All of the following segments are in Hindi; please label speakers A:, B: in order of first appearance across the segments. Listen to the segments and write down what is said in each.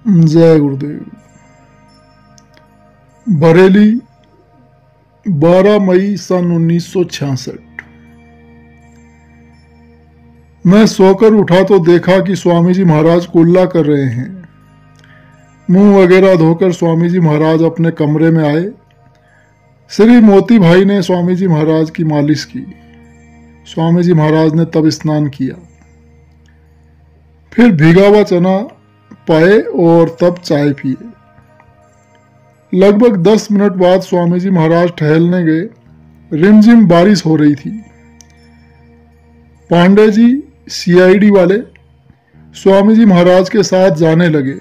A: जय गुरुदेव। बरेली, 12 मई सन 1966। मैं सोकर उठा तो देखा कि स्वामी जी महाराज कुल्ला कर रहे हैं। मुंह वगैरह धोकर स्वामी जी महाराज अपने कमरे में आए। श्री मोती भाई ने स्वामी जी महाराज की मालिश की। स्वामी जी महाराज ने तब स्नान किया, फिर भीगा हुआ चना पाए और तब चाय पिए। लगभग 10 मिनट बाद स्वामी जी महाराज टहलने गए। रिमझिम बारिश हो रही थी। पांडे जी सीआईडी वाले स्वामी जी महाराज के साथ जाने लगे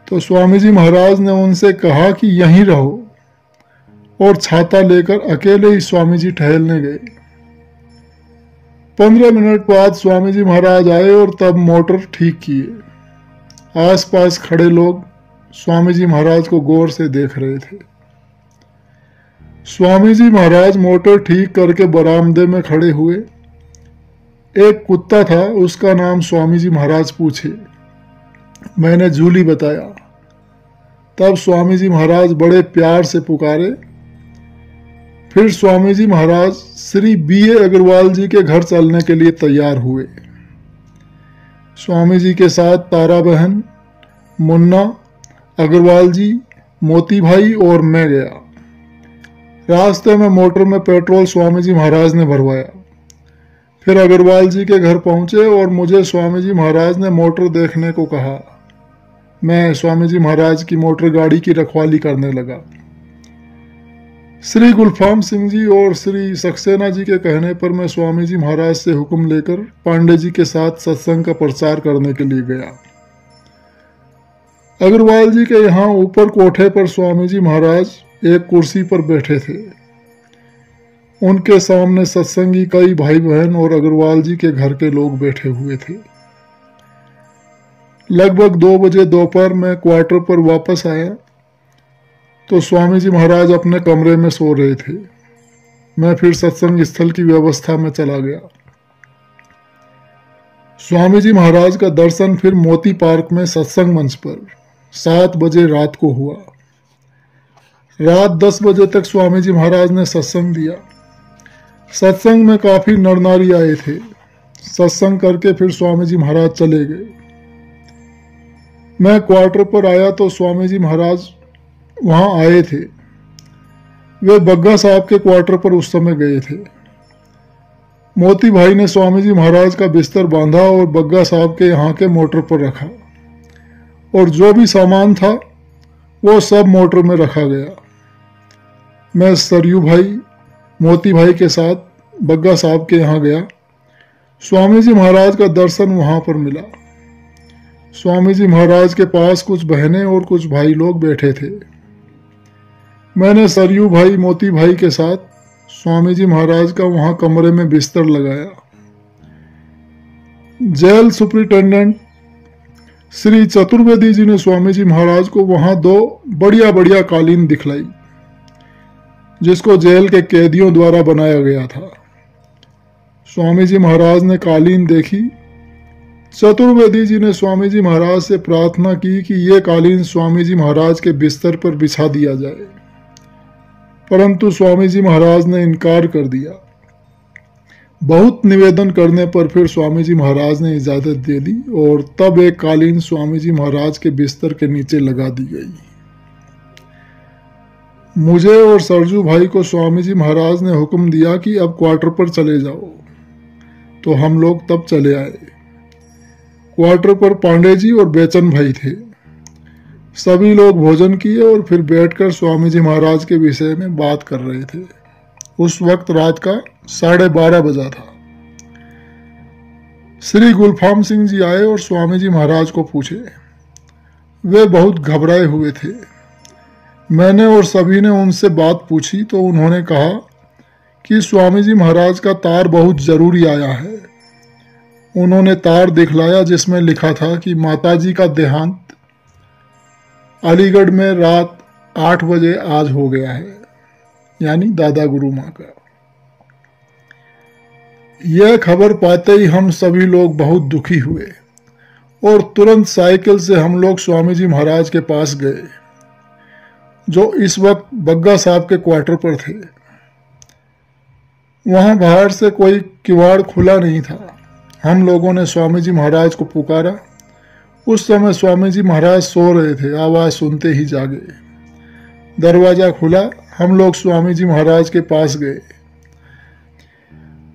A: तो स्वामी जी महाराज ने उनसे कहा कि यहीं रहो, और छाता लेकर अकेले ही स्वामी जी टहलने गए। 15 मिनट बाद स्वामी जी महाराज आए और तब मोटर ठीक किए। आसपास खड़े लोग स्वामी जी महाराज को गौर से देख रहे थे। स्वामी जी महाराज मोटर ठीक करके बरामदे में खड़े हुए। एक कुत्ता था, उसका नाम स्वामी जी महाराज पूछे। मैंने जूली बताया। तब स्वामी जी महाराज बड़े प्यार से पुकारे। फिर स्वामी जी महाराज श्री B.A. अग्रवाल जी के घर चलने के लिए तैयार हुए। स्वामी जी के साथ तारा बहन, मुन्ना, अग्रवाल जी, मोती भाई और मैं गया। रास्ते में मोटर में पेट्रोल स्वामी जी महाराज ने भरवाया। फिर अग्रवाल जी के घर पहुंचे और मुझे स्वामी जी महाराज ने मोटर देखने को कहा। मैं स्वामी जी महाराज की मोटर गाड़ी की रखवाली करने लगा। श्री गुलफाम सिंह जी और श्री सक्सेना जी के कहने पर मैं स्वामी जी महाराज से हुक्म लेकर पांडे जी के साथ सत्संग का प्रचार करने के लिए गया। अग्रवाल जी के यहाँ ऊपर कोठे पर स्वामी जी महाराज एक कुर्सी पर बैठे थे। उनके सामने सत्संगी कई भाई बहन और अग्रवाल जी के घर के लोग बैठे हुए थे। लगभग 2 बजे दोपहर में क्वार्टर पर वापस आया तो स्वामी जी महाराज अपने कमरे में सो रहे थे। मैं फिर सत्संग स्थल की व्यवस्था में चला गया। स्वामी जी महाराज का दर्शन फिर मोती पार्क में सत्संग मंच पर 7 बजे रात को हुआ। रात 10 बजे तक स्वामी जी महाराज ने सत्संग दिया। सत्संग में काफी नर नारी आए थे। सत्संग करके फिर स्वामी जी महाराज चले गए। मैं क्वार्टर पर आया तो स्वामी जी महाराज वहां आए थे। वे बग्गा साहब के क्वार्टर पर उस समय गए थे। मोती भाई ने स्वामी जी महाराज का बिस्तर बांधा और बग्गा साहब के यहाँ के मोटर पर रखा, और जो भी सामान था वो सब मोटर में रखा गया। मैं सरयू भाई, मोती भाई के साथ बग्गा साहब के यहाँ गया। स्वामी जी महाराज का दर्शन वहां पर मिला। स्वामी जी महाराज के पास कुछ बहनें और कुछ भाई लोग बैठे थे। मैंने सरयू भाई, मोती भाई के साथ स्वामी जी महाराज का वहां कमरे में बिस्तर लगाया। जेल सुपरिटेंडेंट श्री चतुर्वेदी जी ने स्वामी जी महाराज को वहां 2 बढ़िया बढ़िया कालीन दिखलाई, जिसको जेल के कैदियों द्वारा बनाया गया था। स्वामी जी महाराज ने कालीन देखी। चतुर्वेदी जी ने स्वामी जी महाराज से प्रार्थना की कि ये कालीन स्वामी जी महाराज के बिस्तर पर बिछा दिया जाए, परंतु स्वामी जी महाराज ने इनकार कर दिया। बहुत निवेदन करने पर फिर स्वामी जी महाराज ने इजाजत दे दी और तब एक कालीन स्वामी जी महाराज के बिस्तर के नीचे लगा दी गई। मुझे और सरजू भाई को स्वामी जी महाराज ने हुक्म दिया कि अब क्वार्टर पर चले जाओ, तो हम लोग तब चले आए। क्वार्टर पर पांडे जी और बेचन भाई थे। सभी लोग भोजन किए और फिर बैठकर स्वामी जी महाराज के विषय में बात कर रहे थे। उस वक्त रात का 12:30 बजा था। श्री गुलफाम सिंह जी आए और स्वामी जी महाराज को पूछे। वे बहुत घबराए हुए थे। मैंने और सभी ने उनसे बात पूछी तो उन्होंने कहा कि स्वामी जी महाराज का तार बहुत जरूरी आया है। उन्होंने तार दिखलाया जिसमें लिखा था कि माताजी का देहांत अलीगढ़ में रात 8 बजे आज हो गया है, यानी दादा गुरु माँ का। यह खबर पाते ही हम सभी लोग बहुत दुखी हुए और तुरंत साइकिल से हम लोग स्वामी जी महाराज के पास गए, जो इस वक्त बग्गा साहब के क्वार्टर पर थे। वहां बाहर से कोई किवाड़ खुला नहीं था। हम लोगों ने स्वामी जी महाराज को पुकारा। उस समय स्वामी जी महाराज सो रहे थे। आवाज सुनते ही जागे। दरवाजा खुला। हम लोग स्वामी जी महाराज के पास गए।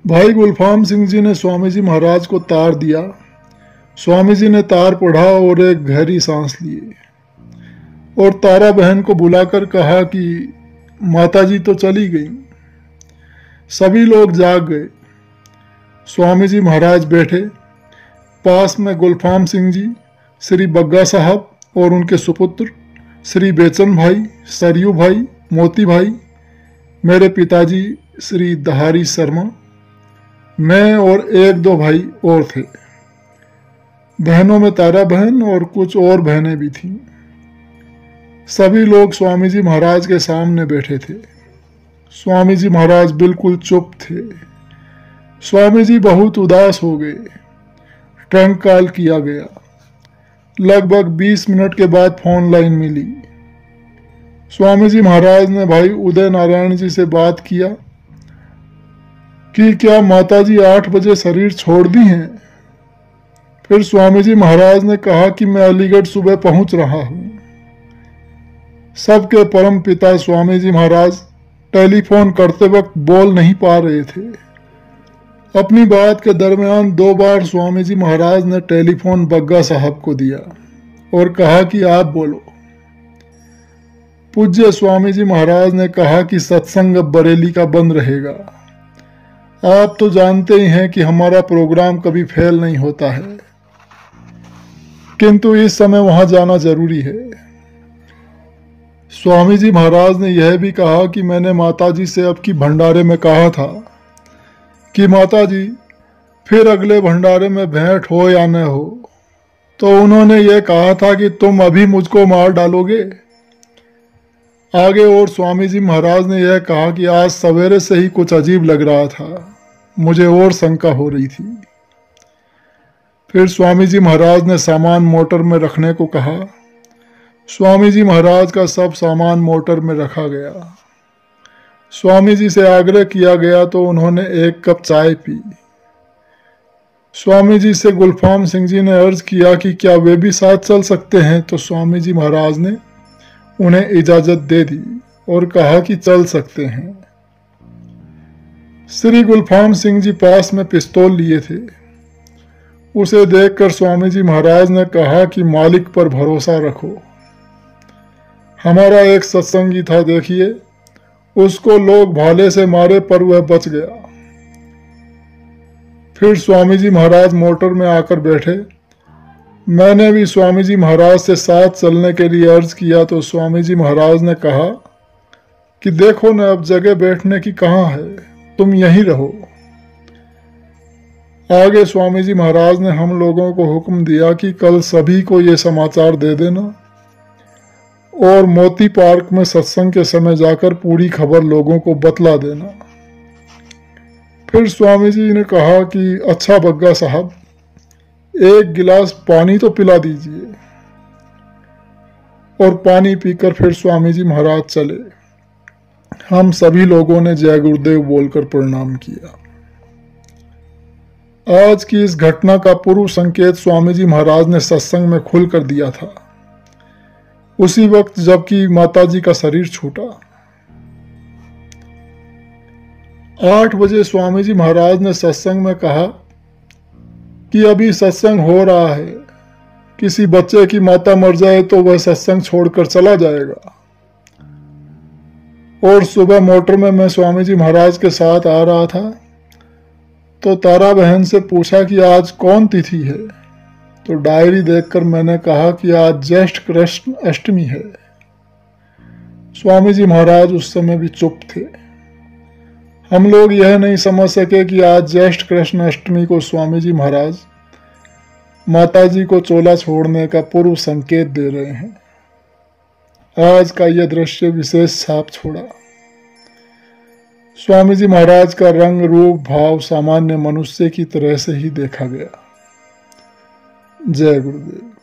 A: भाई गुलफाम सिंह जी ने स्वामी जी महाराज को तार दिया। स्वामी जी ने तार पढ़ा और एक गहरी सांस लिए और तारा बहन को बुलाकर कहा कि माताजी तो चली गई। सभी लोग जाग गए। स्वामी जी महाराज बैठे। पास में गुलफाम सिंह जी, श्री बग्गा साहब और उनके सुपुत्र श्री बेचन भाई, सरयू भाई, मोती भाई, मेरे पिताजी श्री दहारी शर्मा, मैं और एक दो भाई और थे। बहनों में तारा बहन और कुछ और बहनें भी थीं। सभी लोग स्वामी जी महाराज के सामने बैठे थे। स्वामी जी महाराज बिल्कुल चुप थे। स्वामी जी बहुत उदास हो गए। ट्रंक कॉल किया गया। लगभग 20 मिनट के बाद फोन लाइन मिली। स्वामी जी महाराज ने भाई उदय नारायण जी से बात किया कि क्या माताजी 8 बजे शरीर छोड़ दी हैं। फिर स्वामी जी महाराज ने कहा कि मैं अलीगढ़ सुबह पहुंच रहा हूं। सबके परम पिता स्वामी जी महाराज टेलीफोन करते वक्त बोल नहीं पा रहे थे। अपनी बात के दरमियान 2 बार स्वामी जी महाराज ने टेलीफोन बग्गा साहब को दिया और कहा कि आप बोलो। पूज्य स्वामी जी महाराज ने कहा कि सत्संग अब बरेली का बंद रहेगा। आप तो जानते ही हैं कि हमारा प्रोग्राम कभी फेल नहीं होता है, किंतु इस समय वहां जाना जरूरी है। स्वामी जी महाराज ने यह भी कहा कि मैंने माताजी से अब की भंडारे में कहा था कि माताजी फिर अगले भंडारे में भेंट हो या न हो, तो उन्होंने यह कहा था कि तुम अभी मुझको मार डालोगे। आगे और स्वामी जी महाराज ने यह कहा कि आज सवेरे से ही कुछ अजीब लग रहा था, मुझे और शंका हो रही थी। फिर स्वामी जी महाराज ने सामान मोटर में रखने को कहा। स्वामी जी महाराज का सब सामान मोटर में रखा गया। स्वामी जी से आग्रह किया गया तो उन्होंने 1 कप चाय पी। स्वामी जी से गुलफाम सिंह जी ने अर्ज किया कि क्या वे भी साथ चल सकते हैं, तो स्वामी जी महाराज ने उन्हें इजाजत दे दी और कहा कि चल सकते हैं। श्री गुलफाम सिंह जी पास में पिस्तौल लिए थे। उसे देखकर स्वामी जी महाराज ने कहा कि मालिक पर भरोसा रखो। हमारा एक सत्संगी था, देखिए, उसको लोग भाले से मारे पर वह बच गया। फिर स्वामी जी महाराज मोटर में आकर बैठे। मैंने भी स्वामी जी महाराज से साथ चलने के लिए अर्ज किया तो स्वामी जी महाराज ने कहा कि देखो न, अब जगह बैठने की कहाँ है, तुम यहीं रहो। आगे स्वामी जी महाराज ने हम लोगों को हुक्म दिया कि कल सभी को ये समाचार दे देना और मोती पार्क में सत्संग के समय जाकर पूरी खबर लोगों को बतला देना। फिर स्वामी जी ने कहा कि अच्छा बग्गा साहब, 1 गिलास पानी तो पिला दीजिए। और पानी पीकर फिर स्वामी जी महाराज चले। हम सभी लोगों ने जय गुरुदेव बोलकर प्रणाम किया। आज की इस घटना का पूर्व संकेत स्वामी जी महाराज ने सत्संग में खुल कर दिया था, उसी वक्त जबकि माताजी का शरीर छूटा। 8 बजे स्वामी जी महाराज ने सत्संग में कहा कि अभी सत्संग हो रहा है, किसी बच्चे की माता मर जाए तो वह सत्संग छोड़कर चला जाएगा। और सुबह मोटर में मैं स्वामी जी महाराज के साथ आ रहा था तो तारा बहन से पूछा कि आज कौन तिथि है, तो डायरी देखकर मैंने कहा कि आज ज्येष्ठ कृष्ण अष्टमी है। स्वामी जी महाराज उस समय भी चुप थे। हम लोग यह नहीं समझ सके कि आज ज्येष्ठ कृष्ण अष्टमी को स्वामी जी महाराज माताजी को चोला छोड़ने का पूर्व संकेत दे रहे हैं। आज का यह दृश्य विशेष छाप छोड़ा। स्वामी जी महाराज का रंग रूप भाव सामान्य मनुष्य की तरह से ही देखा गया। जय गुरुदेव।